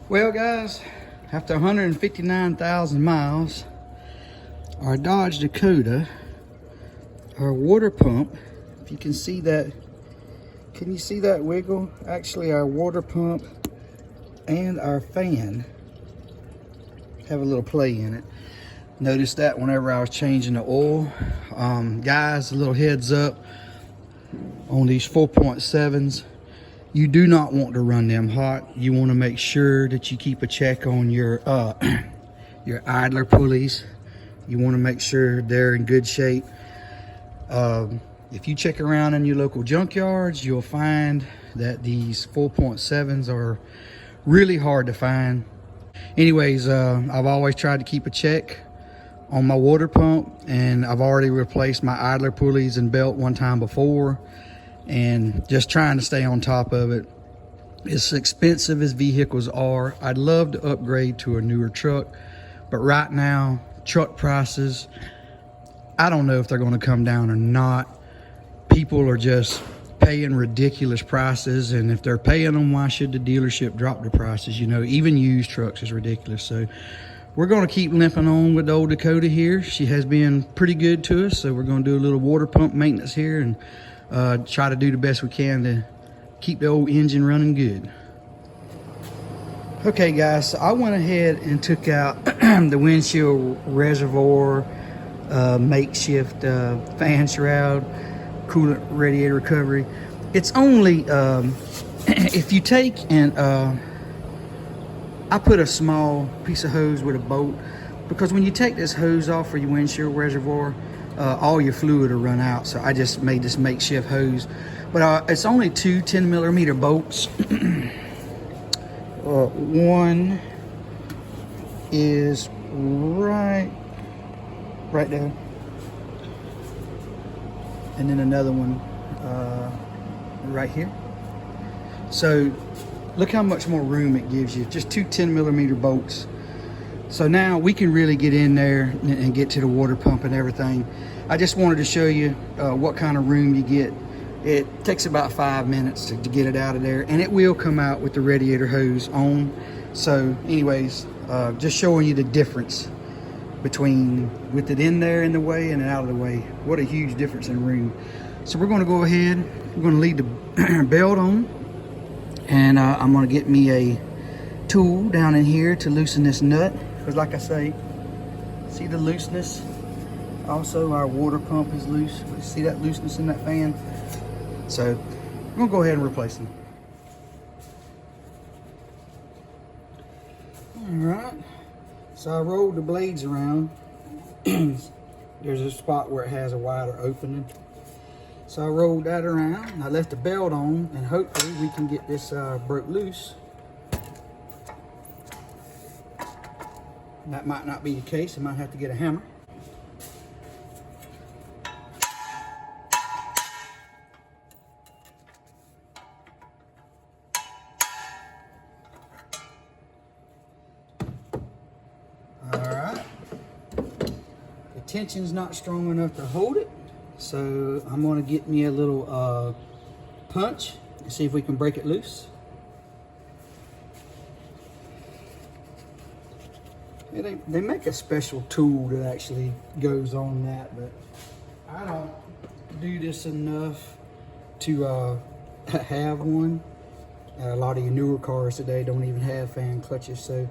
Well, guys, after 159,000 miles, our Dodge Dakota, our water pump, if you can see that, can you see that wiggle? Actually, our water pump and our fan have a little play in it. Noticed that whenever I was changing the oil. Guys, a little heads up on these 4.7s. You do not want to run them hot. You want to make sure that you keep a check on your your idler pulleys. You want to make sure they're in good shape. If you check around in your local junkyards, you'll find that these 4.7s are really hard to find. Anyways, I've always tried to keep a check on my water pump, and I've already replaced my idler pulleys and belt one time before, and just trying to stay on top of it. As expensive as vehicles are, I'd love to upgrade to a newer truck, but right now truck prices, I don't know if they're going to come down or not. People are just paying ridiculous prices, and if they're paying them, why should the dealership drop the prices? You know, even used trucks is ridiculous. So we're going to keep limping on with the old Dakota here. She has been pretty good to us, so we're going to do a little water pump maintenance here and try to do the best we can to keep the old engine running good. Okay, guys, so I went ahead and took out the windshield reservoir, makeshift fan shroud, coolant radiator recovery. It's only if you take and I put a small piece of hose with a bolt, because when you take this hose off for your windshield reservoir, all your fluid will run out. So I just made this makeshift hose, but it's only two 10mm bolts. One is right there, and then another one right here. So look how much more room it gives you, just two 10mm bolts. So now we can really get in there and get to the water pump and everything. I just wanted to show you what kind of room you get. It takes about 5 minutes to get it out of there, and it will come out with the radiator hose on. So anyways, just showing you the difference between with it in there in the way and out of the way. What a huge difference in room. So we're going to go ahead, we're going to leave the belt on, and I'm going to get me a tool down in here to loosen this nut, because like I say, see the looseness? Also, our water pump is loose. See that looseness in that fan? So I'm going to go ahead and replace them. Alright, so I rolled the blades around. There's a spot where it has a wider opening. So I rolled that around. I left the belt on, and hopefully we can get this broke loose. That might not be the case. I might have to get a hammer. Alright. The tension's not strong enough to hold it, so I'm going to get me a little punch and see if we can break it loose. They make a special tool that actually goes on that, but I don't do this enough to have one. A lot of your newer cars today don't even have fan clutches, so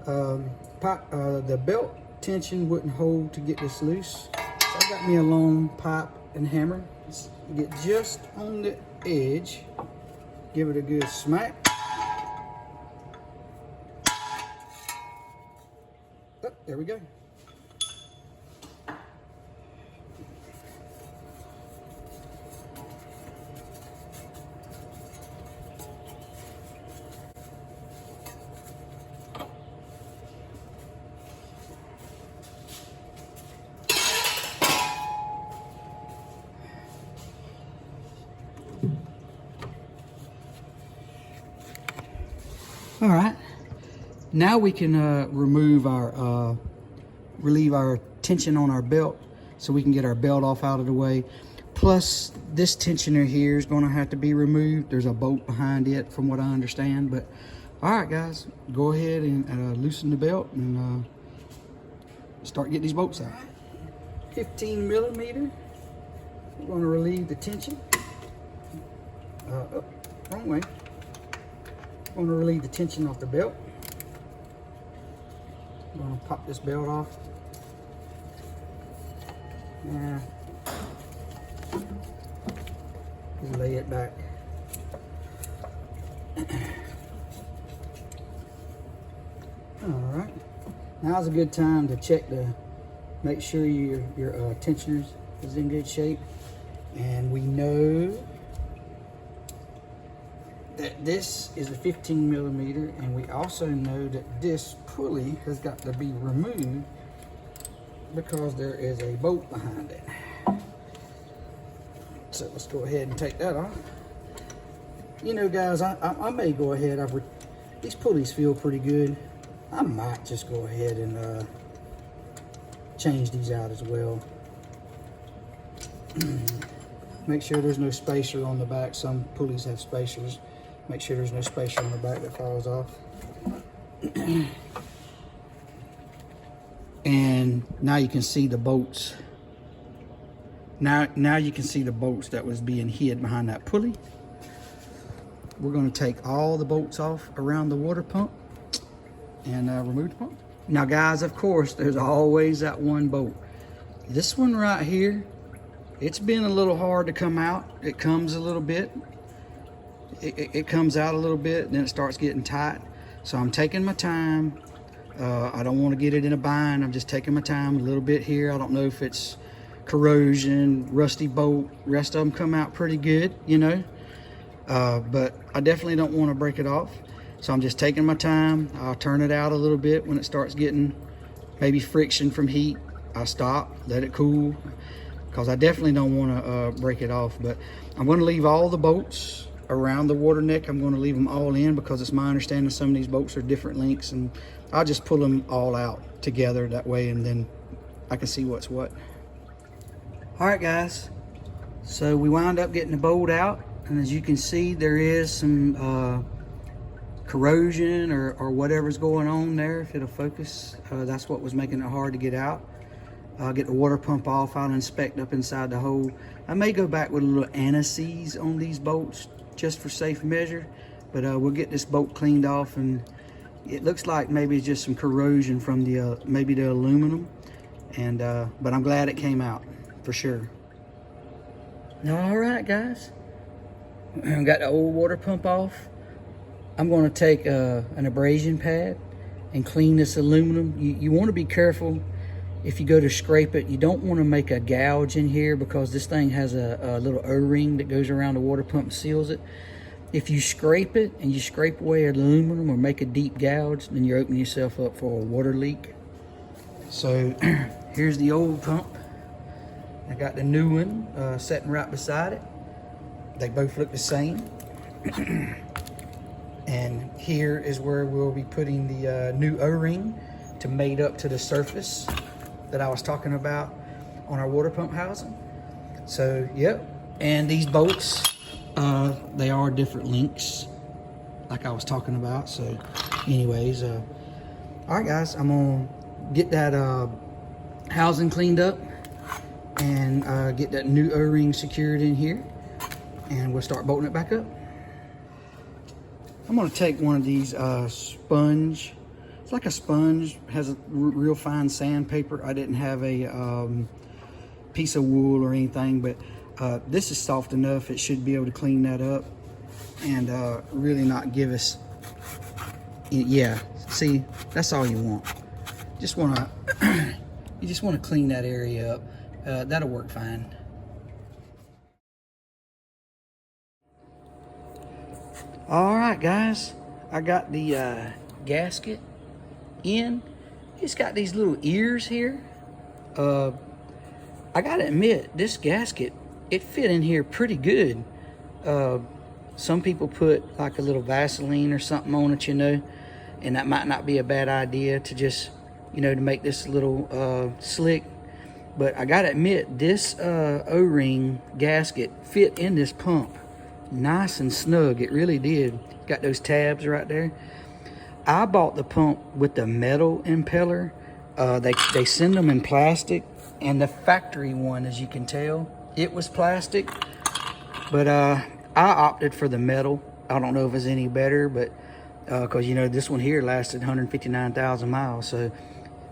the belt tension wouldn't hold to get this loose. So I got me a long pipe and hammer. Let's get just on the edge, give it a good smack. Oh, there we go. All right, now we can relieve our tension on our belt, so we can get our belt off out of the way. Plus, this tensioner here is going to have to be removed. There's a bolt behind it, from what I understand, but All right, guys, go ahead and loosen the belt and start getting these bolts out. 15 millimeter. We're going to relieve the tension. Oh, wrong way. We're going to relieve the tension off the belt. I'm going to pop this belt off. Yeah. Just lay it back. Alright, now's a good time to check make sure your tensioner is in good shape. And we know that this is a 15 millimeter, and we also know that this pulley has got to be removed because there is a bolt behind it. So let's go ahead and take that off. You know, guys, I may go ahead. These pulleys feel pretty good. I might just go ahead and change these out as well. Make sure there's no spacer on the back. Some pulleys have spacers. Make sure there's no spacer on the back that falls off. And now you can see the bolts. Now you can see the bolts that was being hid behind that pulley. We're going to take all the bolts off around the water pump and remove the pump. Now, guys, of course, there's always that one bolt. This one right here, it's been a little hard to come out. It comes a little bit. It comes out a little bit, then it starts getting tight. So I'm taking my time. I don't want to get it in a bind. I'm just taking my time a little bit here. I don't know if it's corrosion, rusty bolt. Rest of them come out pretty good, you know. But I definitely don't want to break it off. So I'm just taking my time. I'll turn it out a little bit when it starts getting maybe friction from heat. I'll stop, let it cool, because I definitely don't want to break it off. But I'm going to leave all the bolts around the water neck. I'm going to leave them all in because it's my understanding some of these bolts are different lengths, and I'll just pull them all out together that way, and then I can see what's what. All right, guys, so we wound up getting the bolt out, and as you can see, there is some corrosion or whatever's going on there. If it'll focus, that's what was making it hard to get out. I'll get the water pump off. I'll inspect up inside the hole. I may go back with a little anti-seize on these bolts just for safe measure, but we'll get this bolt cleaned off, and it looks like maybe it's just some corrosion from the maybe the aluminum, and but I'm glad it came out for sure. All right, guys, got the old water pump off. I'm going to take an abrasion pad and clean this aluminum. You want to be careful if you go to scrape it. You don't want to make a gouge in here because this thing has a little O-ring that goes around the water pump and seals it. If you scrape it and you scrape away aluminum or make a deep gouge, then you're opening yourself up for a water leak. So here's the old pump. I got the new one sitting right beside it. They both look the same. And here is where we'll be putting the new O-ring to mate up to the surface that I was talking about on our water pump housing. So, yep. And these bolts, they are different lengths, like I was talking about. So, anyways, all right, guys, I'm gonna get that housing cleaned up and get that new O-ring secured in here, and we'll start bolting it back up. I'm going to take one of these sponge. It's like a sponge, has a real fine sandpaper. I didn't have a piece of wool or anything, but this is soft enough. It should be able to clean that up and really not give us, yeah, see, that's all you want. Just want to, you just want to clean that area up. That'll work fine. All right, guys, I got the gasket in. It's got these little ears here. I gotta admit, this gasket, it fit in here pretty good. Some people put like a little Vaseline or something on it, you know, and that might not be a bad idea to just, you know, to make this a little slick. But I gotta admit, this O-ring gasket fit in this pump nice and snug. It really did. Got those tabs right there. I bought the pump with the metal impeller. They send them in plastic, and the factory one, as you can tell, it was plastic. But I opted for the metal. I don't know if it's any better, but because you know this one here lasted 159,000 miles, so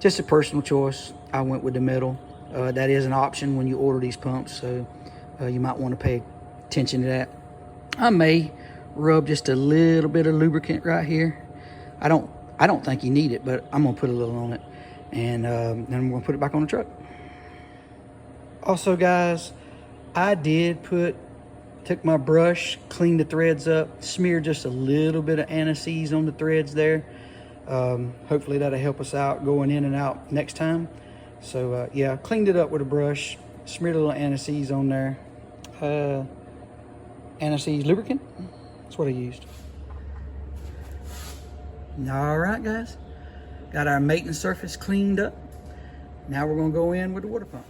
just a personal choice. I went with the metal. That is an option when you order these pumps, so you might want to pay attention to that. I may rub just a little bit of lubricant right here. I don't think you need it, but I'm gonna put a little on it, and then I'm gonna put it back on the truck. Also, guys, I did took my brush, cleaned the threads up, smeared just a little bit of anti-seize on the threads there. Hopefully that'll help us out going in and out next time. So yeah, cleaned it up with a brush, smeared a little anti-seize on there. Anti-seize lubricant, that's what I used. All right, guys, got our maintenance surface cleaned up. Now we're gonna go in with the water pump.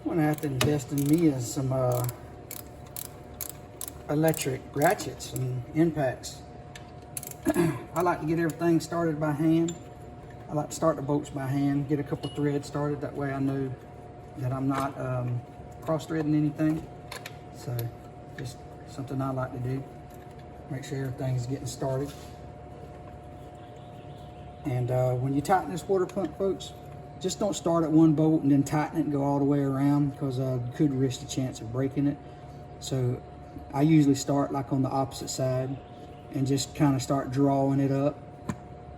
I'm gonna have to invest in me as some electric ratchets and impacts. I like to get everything started by hand. I like to start the bolts by hand, get a couple threads started. That way I know that I'm not cross-threading anything. So just something I like to do. Make sure everything's getting started. And when you tighten this water pump, folks, just don't start at one bolt and then tighten it and go all the way around, because you could risk the chance of breaking it. So I usually start like on the opposite side and just kind of start drawing it up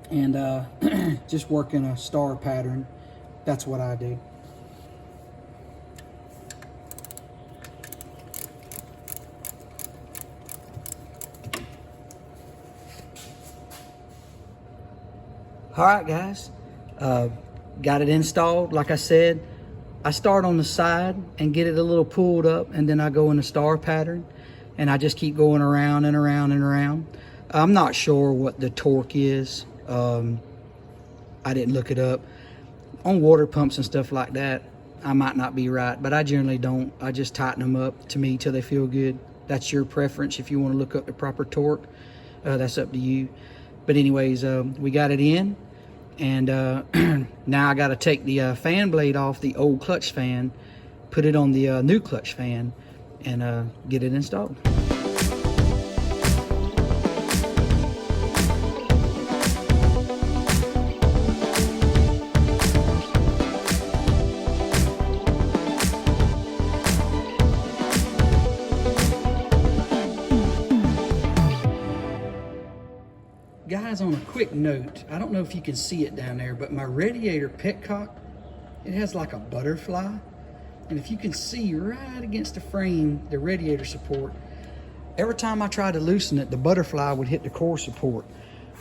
and just work in a star pattern. That's what I do. All right, guys. Got it installed. Like I said, I start on the side and get it a little pulled up, and then I go in a star pattern, and I just keep going around and around and around. I'm not sure what the torque is. I didn't look it up. On water pumps and stuff like that, I might not be right, but I generally don't. I just tighten them up, to me, till they feel good. That's your preference. If you want to look up the proper torque, that's up to you. But anyways, we got it in. And now I got to take the fan blade off the old clutch fan, put it on the new clutch fan, and get it installed. Guys, on a quick note, I don't know if you can see it down there, but my radiator petcock, it has like a butterfly. And if you can see right against the frame, the radiator support, every time I tried to loosen it, the butterfly would hit the core support,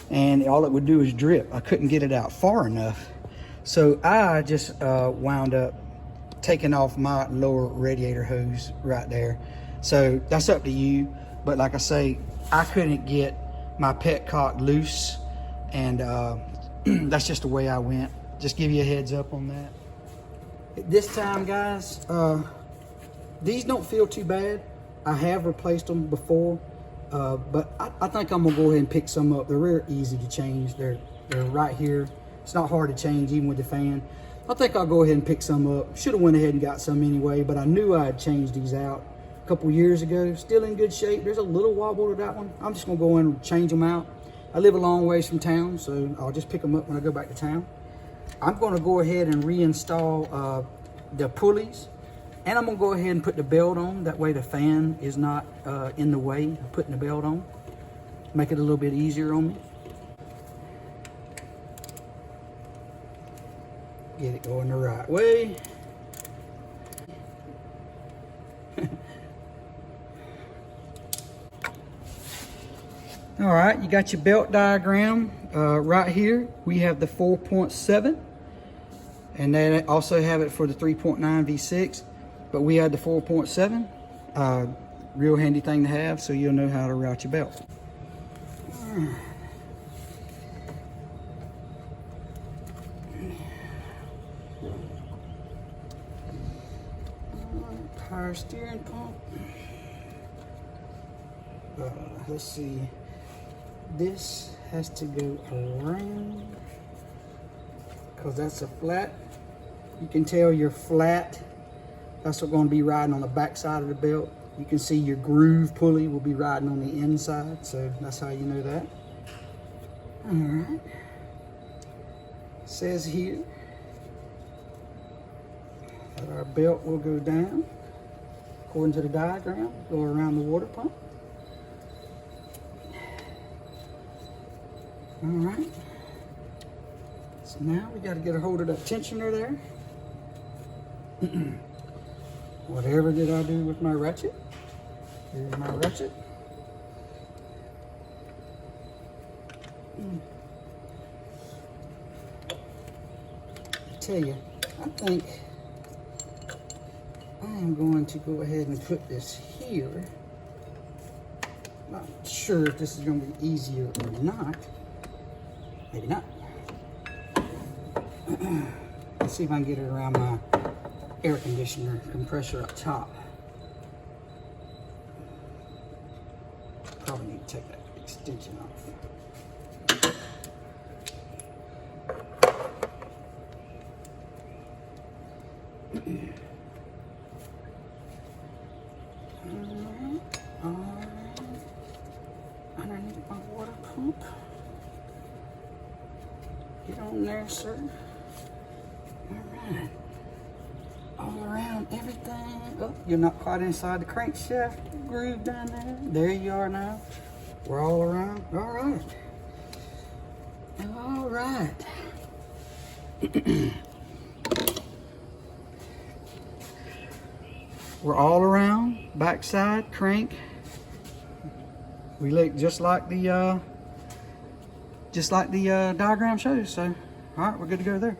and all it would do is drip. I couldn't get it out far enough. So I just wound up taking off my lower radiator hose right there. So that's up to you. But like I say, I couldn't get my petcock loose, and that's just the way I went. Just give you a heads up on that. This time, guys, these don't feel too bad. I have replaced them before, but I think I'm gonna go ahead and pick some up. They're very easy to change. They're right here. It's not hard to change, even with the fan. I think I'll go ahead and pick some up. Should have went ahead and got some anyway, but I knew I'd change these out. a couple years ago. Still in good shape. There's a little wobble to that one. I'm just gonna go in and change them out. I live a long ways from town, so I'll just pick them up when I go back to town. I'm gonna go ahead and reinstall the pulleys, and I'm gonna go ahead and put the belt on. That way the fan is not in the way of putting the belt on. Make it a little bit easier on me. Get it going the right way. All right, you got your belt diagram right here. We have the 4.7, and then also have it for the 3.9 V6, but we had the 4.7. Real handy thing to have, so you'll know how to route your belt. Power steering pump. Let's see. This has to go around because that's a flat. You can tell you're flat. That's what's going to be riding on the back side of the belt. You can see your groove pulley will be riding on the inside, so that's how you know that. All right. It says here that our belt will go down according to the diagram, go around the water pump. All right. So now we got to get a hold of that tensioner there. Whatever did I do with my ratchet? Here's my ratchet. I tell you, I think I am going to go ahead and put this here. Not sure if this is going to be easier or not. Maybe not. Let's see if I can get it around my air conditioner compressor up top. Probably need to take that extension off. Underneath my water pump. Get on there, sir. All right. All around everything. Oh, you're not quite inside the crankshaft groove down there. There you are now. We're all around. All right. All right. We're all around, backside, crank. We look just like the diagram shows. So, all right, we're good to go there.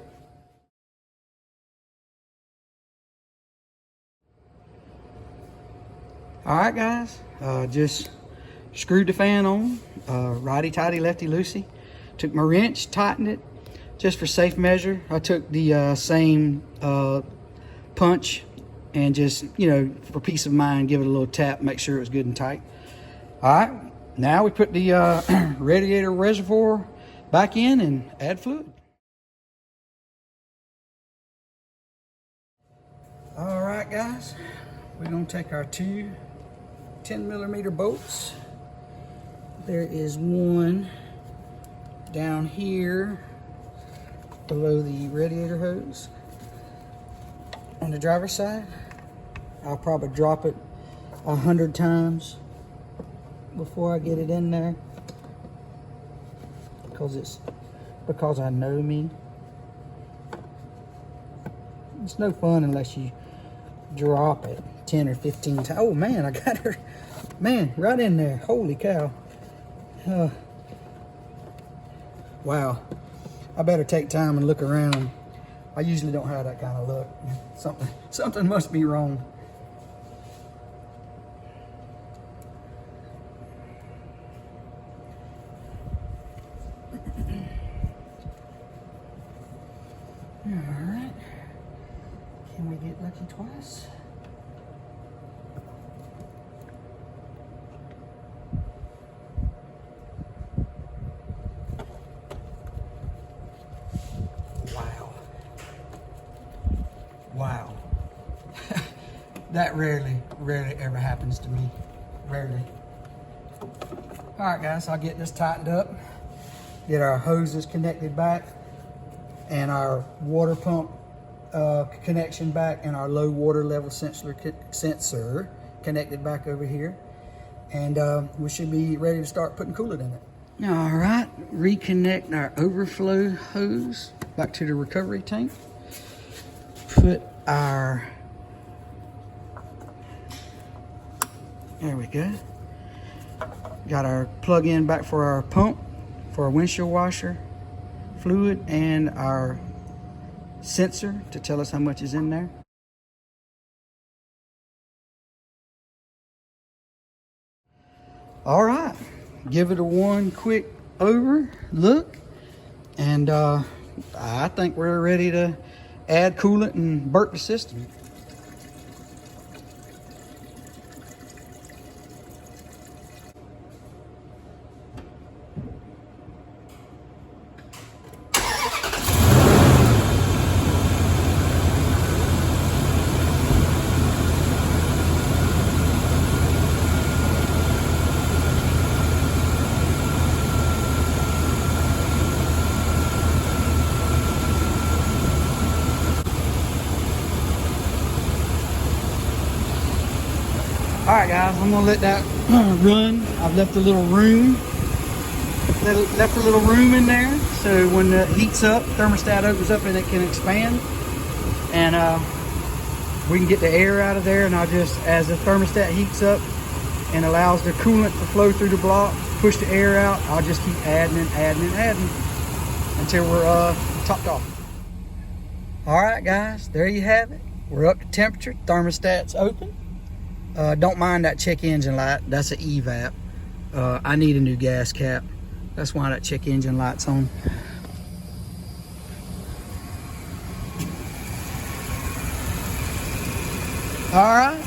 All right, guys, just screwed the fan on, righty-tighty, lefty-loosey. Took my wrench, tightened it, just for safe measure. I took the same punch and just, you know, for peace of mind, give it a little tap, make sure it was good and tight. All right, now we put the radiator reservoir back in and add fluid. All right, guys, we're gonna take our two 10mm bolts. There is one down here below the radiator hose on the driver's side. I'll probably drop it 100 times before I get it in there because I know me. It's no fun unless you drop it 10 or 15 times. Oh man, I got her, man, right in there. Holy cow. Wow. I better take time and look around. I usually don't have that kind of luck. Something must be wrong. All right. Can we get lucky twice? Wow. that rarely ever happens to me. Rarely. All right, guys, I'll get this tightened up, get our hoses connected back, and our water pump connection back, and our low water level sensor connected back over here. And we should be ready to start putting coolant in it. All right, reconnect our overflow hose back to the recovery tank. Put our, there we go. Got our plug-in back for our pump, for our windshield washer fluid, and our sensor to tell us how much is in there. All right, give it a one quick over look, and I think we're ready to add coolant and burp the system. All right, guys, I'm gonna let that run. I've left a little room, in there, so when it heats up, thermostat opens up and it can expand, and we can get the air out of there. And I'll just, as the thermostat heats up and allows the coolant to flow through the block, push the air out, I'll just keep adding and adding and adding until we're topped off. All right, guys, there you have it. We're up to temperature, thermostat's open. Don't mind that check engine light, that's an evap. I need a new gas cap. That's why that check engine light's on. All right,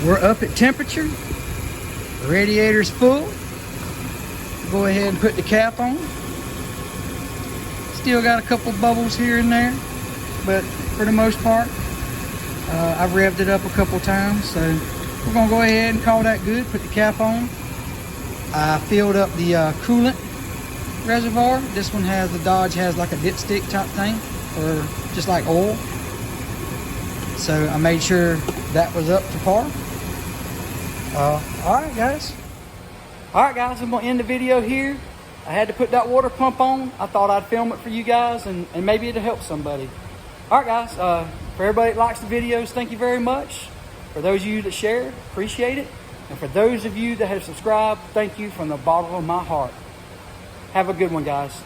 we're up at temperature. The radiator's full. Go ahead and put the cap on. Still got a couple bubbles here and there, but for the most part, I've revved it up a couple times, so we're gonna go ahead and call that good. Put the cap on. I filled up the coolant reservoir. This one has, the Dodge has like a dipstick type thing, or just like oil. So I made sure that was up to par. All right, guys. I'm gonna end the video here. I had to put that water pump on. I thought I'd film it for you guys, and maybe it'll help somebody. All right, guys. For everybody that likes the videos, thank you very much. For those of you that shared, appreciate it. And for those of you that have subscribed, thank you from the bottom of my heart. Have a good one, guys.